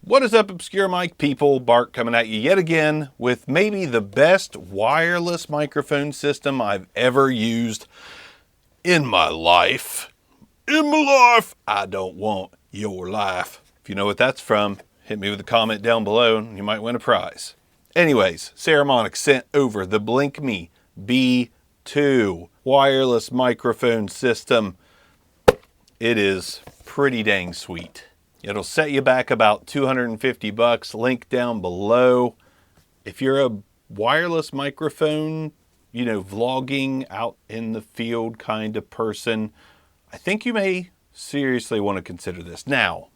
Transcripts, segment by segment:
What is up, obscure mic people? Bart coming at you yet again with maybe the best wireless microphone system I've ever used in my life. In my life, I don't want your life. If you know what that's from, hit me with a comment down below and you might win a prize. Anyways, Saramonic sent over the BlinkMe B2 wireless microphone system. It is pretty dang sweet. It'll set you back about $250, link down below. If you're a wireless microphone, vlogging out in the field kind of person, I think you may seriously want to consider this. Now,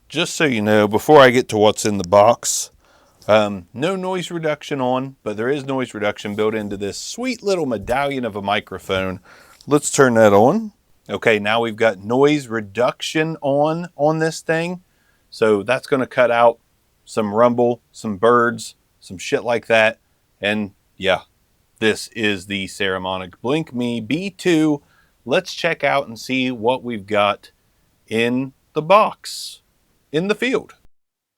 just so you know, before I get to what's in the box, no noise reduction on, but there is noise reduction built into this sweet little medallion of a microphone. Let's turn that on. Okay, now we've got noise reduction on this thing. So that's going to cut out some rumble, some birds, some shit like that. And yeah, this is the Saramonic BlinkMe B2. Let's check out and see what we've got in the box, in the field.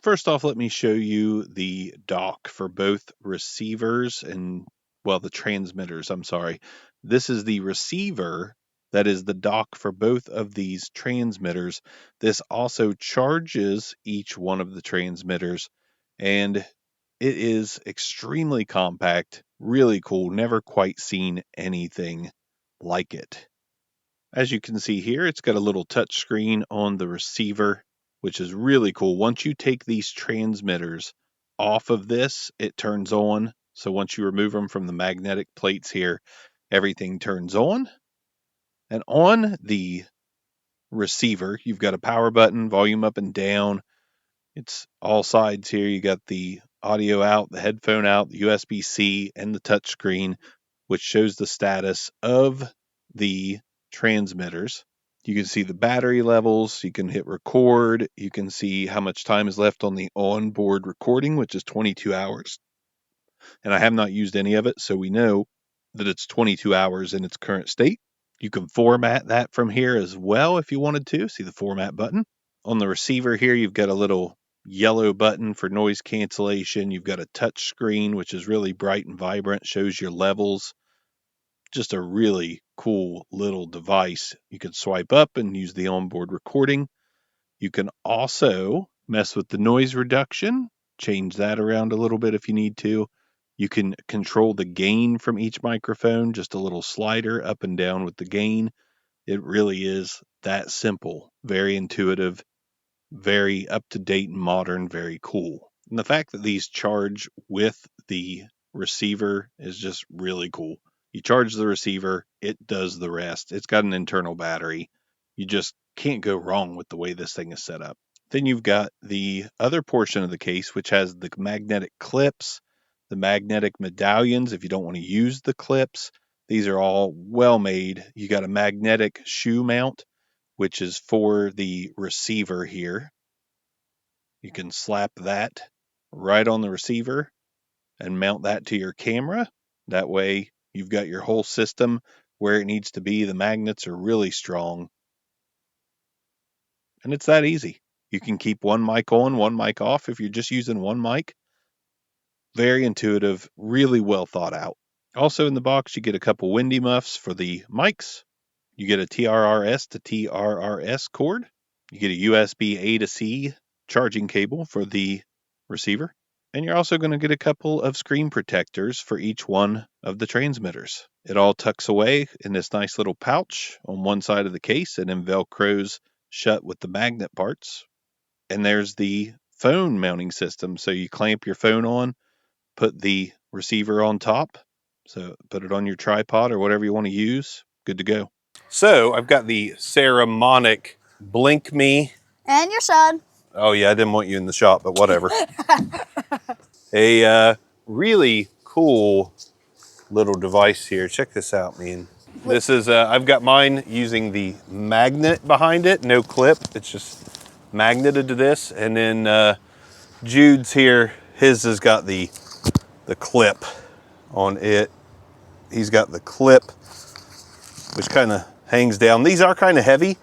First off, let me show you the dock for both receivers and, well, the transmitters, I'm sorry. This is the receiver. That is the dock for both of these transmitters. This also charges each one of the transmitters, and it is extremely compact, really cool. Never quite seen anything like it. As you can see here, it's got a little touch screen on the receiver, which is really cool. Once you take these transmitters off of this, it turns on. So once you remove them from the magnetic plates here, everything turns on. And on the receiver, you've got a power button, volume up and down. It's all sides here. You got the audio out, the headphone out, the USB-C, and the touch screen, which shows the status of the transmitters. You can see the battery levels. You can hit record. You can see how much time is left on the onboard recording, which is 22 hours. And I have not used any of it, so we know that it's 22 hours in its current state. You can format that from here as well if you wanted to. See the format button. On the receiver here, you've got a little yellow button for noise cancellation. You've got a touch screen, which is really bright and vibrant, shows your levels. Just a really cool little device. You can swipe up and use the onboard recording. You can also mess with the noise reduction, change that around a little bit if you need to. You can control the gain from each microphone, just a little slider up and down with the gain. It really is that simple, very intuitive, very up-to-date and modern, very cool. And the fact that these charge with the receiver is just really cool. You charge the receiver, it does the rest. It's got an internal battery. You just can't go wrong with the way this thing is set up. Then you've got the other portion of the case, which has the magnetic clips, the magnetic medallions if you don't want to use the clips. These are all well made. You got a magnetic shoe mount, which is for the receiver here. You can slap that right on the receiver and mount that to your camera. That way you've got your whole system where it needs to be. The magnets are really strong. And it's that easy. You can keep one mic on, one mic off if you're just using one mic. Very intuitive, really well thought out. Also in the box, you get a couple windy muffs for the mics. You get a TRRS to TRRS cord. You get a USB A to C charging cable for the receiver. And you're also going to get a couple of screen protectors for each one of the transmitters. It all tucks away in this nice little pouch on one side of the case and then Velcros shut with the magnet parts. And there's the phone mounting system. So you clamp your phone on, put the receiver on top. So put it on your tripod or whatever you want to use. Good to go. So I've got the Saramonic BlinkMe. And your son. Oh yeah, I didn't want you in the shop, but whatever. A really cool little device here. Check this out, man. This is, I've got mine using the magnet behind it, no clip. It's just magneted to this. And then Jude's here, his has got the clip on it. He's got the clip, which kind of hangs down. These are kind of heavy.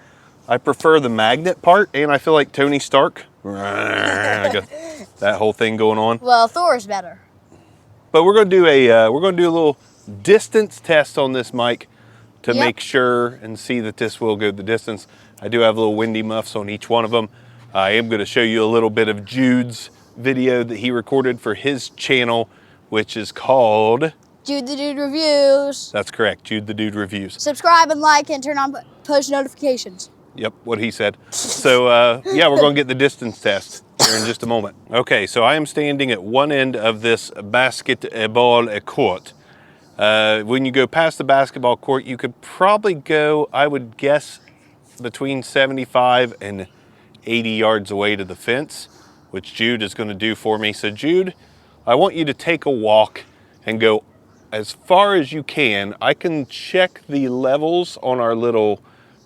I prefer the magnet part, and I feel like Tony Stark I got that whole thing going on. Well, Thor's better. But we're going to do a little distance test on this mic to make sure and see that this will go the distance. I do have little windy muffs on each one of them. I am going to show you a little bit of Jude's video that he recorded for his channel, which is called Jude the Dude Reviews. That's correct, Jude the Dude Reviews. Subscribe and like and turn on post notifications. Yep, what he said. So yeah, we're going to get the distance test here in just a moment. Okay, so I am standing at one end of this basketball court. When you go past the basketball court, you could probably go, I would guess, between 75 and 80 yards away to the fence, which Jude is going to do for me. So Jude, I want you to take a walk and go as far as you can. I can check the levels on our little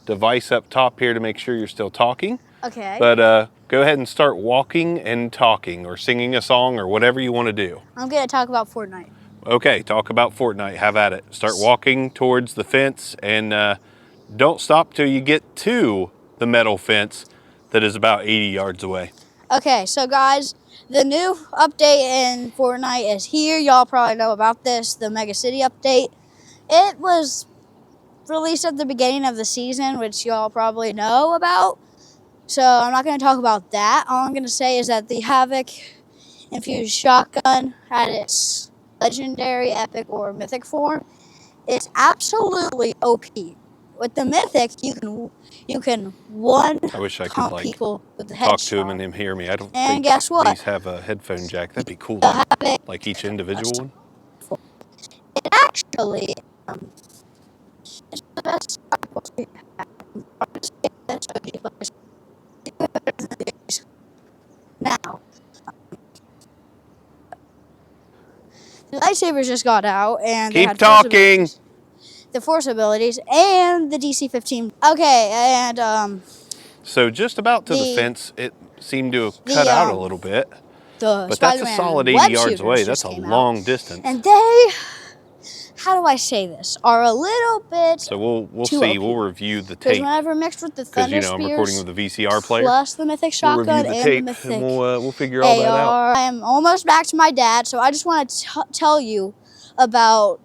device up top here to make sure you're still talking. Okay. But go ahead and start walking and talking or singing a song or whatever you want to do. I'm going to talk about Fortnite. Okay, talk about Fortnite. Have at it. Start walking towards the fence and don't stop till you get to the metal fence that is about 80 yards away. Okay, so guys, the new update in Fortnite is here. Y'all probably know about this, the Mega City update. It was released at the beginning of the season, which y'all probably know about. So I'm not going to talk about that. All I'm going to say is that the Havoc infused shotgun at its legendary, epic, or mythic form is absolutely OP. With the mythic, you can I wish I could like people with the talk to him and him hear me. I don't and think guess what? these have a headphone jack. That'd be cool. Like each individual one. It actually is the best we have. Now, the lightsabers just got out and they Keep had talking. the force abilities and the DC-15. Okay, and So just about to the fence, it seemed to have cut out a little bit. But that's a solid 80 yards away. That's a long distance. And they, how do I say this, are a little bit So we'll too see. OP. We'll review the Because tape. whenever mixed with the Because, Thunder you know, I'm recording Spears with the VCR player. plus the mythic We'll shotgun review the and tape the mythic and we'll figure all that out. AR. I am almost back to my dad, so I just want to tell you about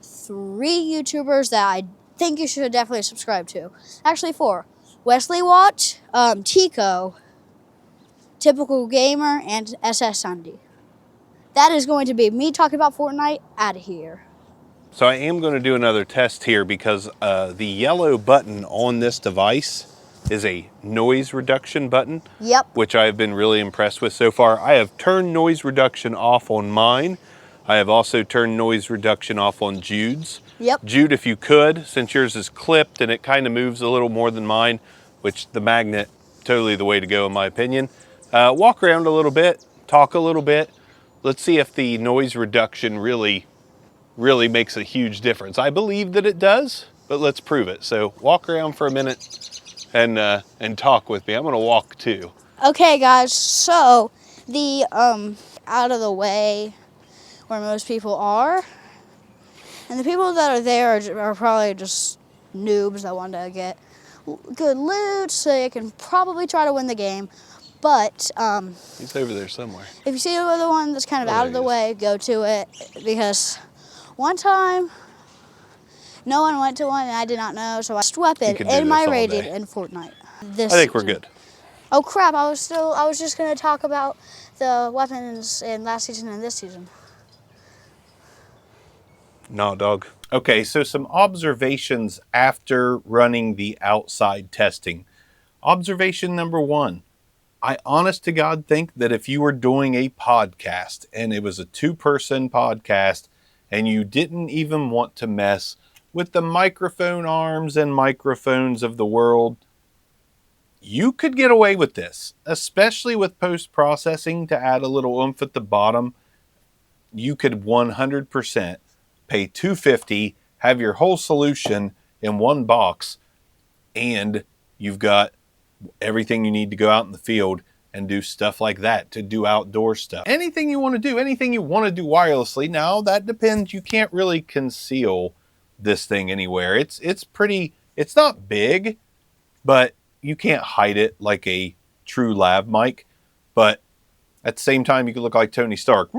3 YouTubers that I think you should definitely subscribe to. Actually 4. Wesley Watt, Tico, Typical Gamer, and SS Sunday. That is going to be me talking about Fortnite out of here. So I am going to do another test here because the yellow button on this device is a noise reduction button. Yep. Which I've been really impressed with so far. I have turned noise reduction off on mine. I have also turned noise reduction off on Jude's. Yep. Jude, if you could, since yours is clipped and it kind of moves a little more than mine, which the magnet, totally the way to go in my opinion. Walk around a little bit, talk a little bit. Let's see if the noise reduction really makes a huge difference. I believe that it does, but let's prove it. So walk around for a minute and talk with me. I'm gonna walk too. Okay guys, so the out of the way where most people are, and the people that are there are probably just noobs that want to get good loot so they can probably try to win the game. But he's over there somewhere. If you see the one that's kind of out of the way, go to it, because one time no one went to one and I did not know, so I swept it in my rating in Fortnite. I think we're good. Oh crap, I was just gonna talk about the weapons in last season and this season. No, dog. Okay, so some observations after running the outside testing. Observation number 1. I honest to God think that if you were doing a podcast and it was a 2-person podcast and you didn't even want to mess with the microphone arms and microphones of the world, you could get away with this, especially with post-processing to add a little oomph at the bottom. You could 100% pay $250, have your whole solution in one box, and you've got everything you need to go out in the field and do stuff like that, to do outdoor stuff. Anything you want to do, anything you want to do wirelessly. Now, that depends. You can't really conceal this thing anywhere. It's not big, but you can't hide it like a true lav mic, but at the same time, you could look like Tony Stark.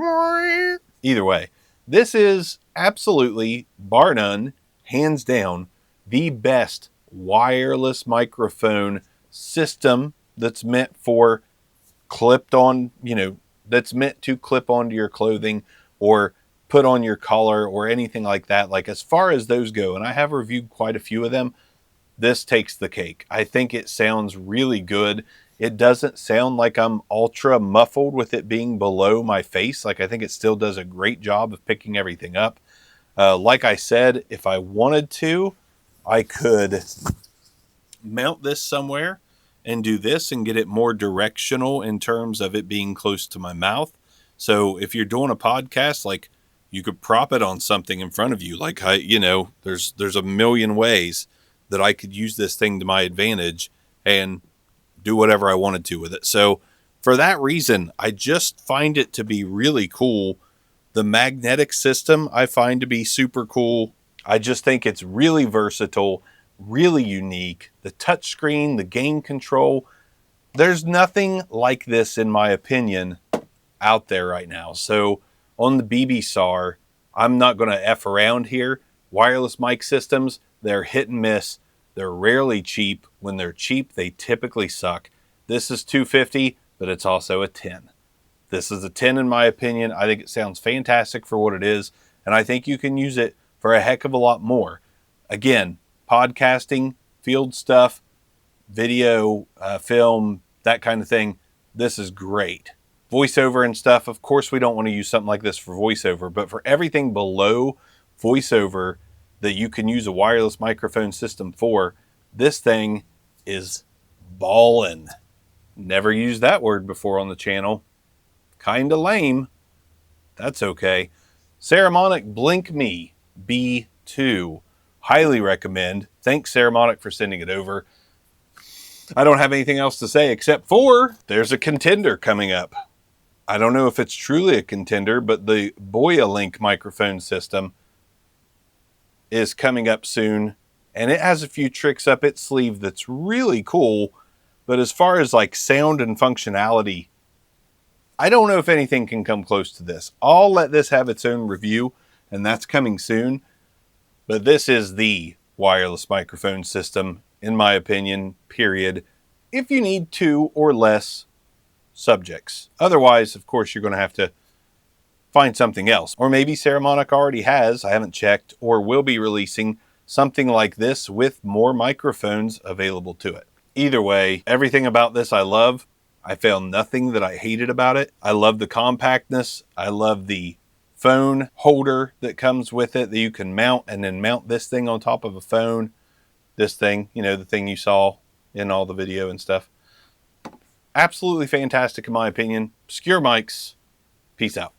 Either way, this is absolutely, bar none, hands down, the best wireless microphone system that's meant for clipped on, that's meant to clip onto your clothing or put on your collar or anything like that. Like, as far as those go, and I have reviewed quite a few of them, this takes the cake. I think it sounds really good. It doesn't sound like I'm ultra muffled with it being below my face. Like, I think it still does a great job of picking everything up. Like I said, if I wanted to, I could mount this somewhere and do this and get it more directional in terms of it being close to my mouth. So if you're doing a podcast, like, you could prop it on something in front of you. Like, there's a million ways that I could use this thing to my advantage and do whatever I wanted to with it. So for that reason, I just find it to be really cool. The magnetic system I find to be super cool. I just think it's really versatile, really unique. The touchscreen, the gain control, there's nothing like this, in my opinion, out there right now. So on the BB-SAR, I'm not going to F around here. Wireless mic systems, they're hit and miss. They're rarely cheap. When they're cheap, they typically suck. This is $250, but it's also a 10. This is a 10 in my opinion. I think it sounds fantastic for what it is, and I think you can use it for a heck of a lot more. Again, podcasting, field stuff, video, film, that kind of thing, this is great. Voiceover and stuff, of course we don't want to use something like this for voiceover, but for everything below voiceover that you can use a wireless microphone system for, this thing is ballin'. Never used that word before on the channel. Kinda lame. That's okay. Saramonic BlinkMe B2. Highly recommend. Thanks, Saramonic, for sending it over. I don't have anything else to say except for there's a contender coming up. I don't know if it's truly a contender, but the Link microphone system is coming up soon, and it has a few tricks up its sleeve that's really cool. But as far as like sound and functionality, I don't know if anything can come close to this. I'll let this have its own review, and that's coming soon. But this is the wireless microphone system, in my opinion, period, if you need 2 or less subjects. Otherwise, of course, you're going to have to find something else. Or maybe Saramonic already has, I haven't checked, or will be releasing something like this with more microphones available to it. Either way, everything about this I love. I found nothing that I hated about it. I love the compactness. I love the phone holder that comes with it that you can mount, and then mount this thing on top of a phone. This thing, the thing you saw in all the video and stuff. Absolutely fantastic in my opinion. Obscure Mics. Peace out.